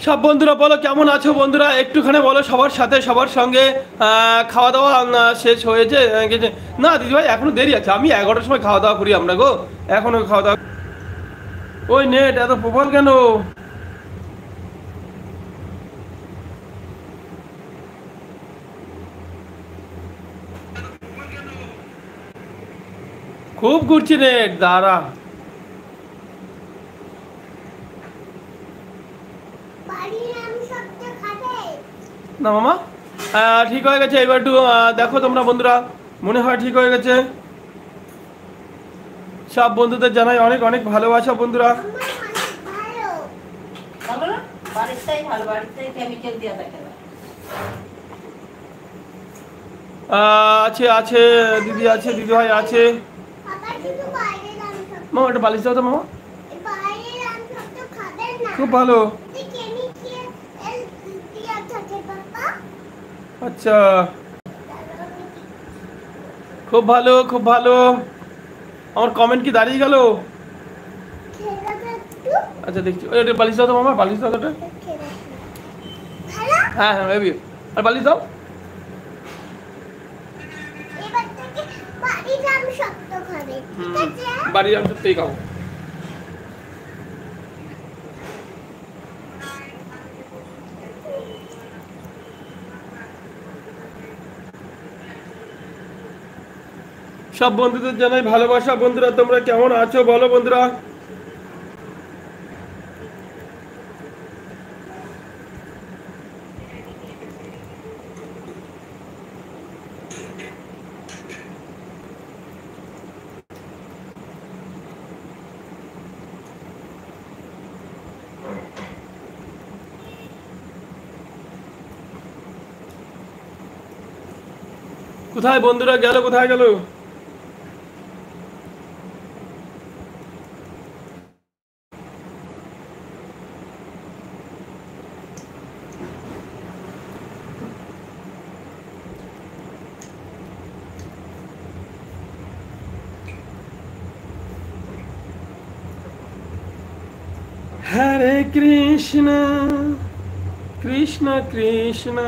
সব বন্ধুরা বলো কেমন আছো বন্ধুরা, একটুখানি বলো সবার সাথে সবার সঙ্গে। খাওয়া দাওয়া শেষ হয়েছে গেছে? না দিদিভাই এখনো দেরি আছে, আমি 11টার সময় খাওয়া দাওয়া করি আমরা গো। এখনো খাওয়া দাওয়া। ওই নেট এত প্রবল কেন? খুব ঘুরছি নেট, দাঁড়া। না মামা, ঠিক হয়ে গেছে এবার একটু দেখো তোমরা বন্ধুরা, মনে হয় ঠিক হয়ে গেছে। সব বন্ধুদের জানাই অনেক অনেক ভালোবাসা বন্ধুরা। আছে আছে দিদি আছে, দিদি ভাই আছে। মামা একটা বালিশ দাও তো মামা। খুব ভালো। আচ্ছা, খুব ভালো খুব ভালো। আমার কমেন্ট কি দাঁড়িয়ে গেল? আচ্ছা দেখছি, ওই একটা বালিশ দাও তো মামা, বালিশ দাও তো ওটা। হ্যাঁ হ্যাঁ বেবি, আর বালিশ দাও। বাড়ির আম সত্যিই খাও। সব বন্ধুদের জানাই ভালোবাসা বন্ধুরা, তোমরা কেমন আছো বলো বন্ধুরা। কোথায় বন্ধুরা গেল, কোথায় গেল? হরে কৃষ্ণ কৃষ্ণ কৃষ্ণ।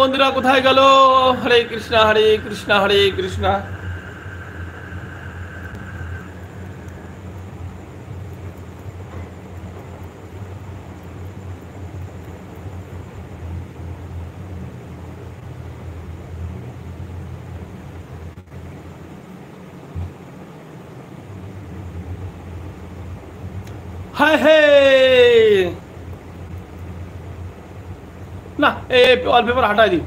বন্ধুরা কোথায় গেল? হরে কৃষ্ণ হরে কৃষ্ণ হরে কৃষ্ণ। হায় হে, না এই ওয়ালপেপার হাঁটাই দিই।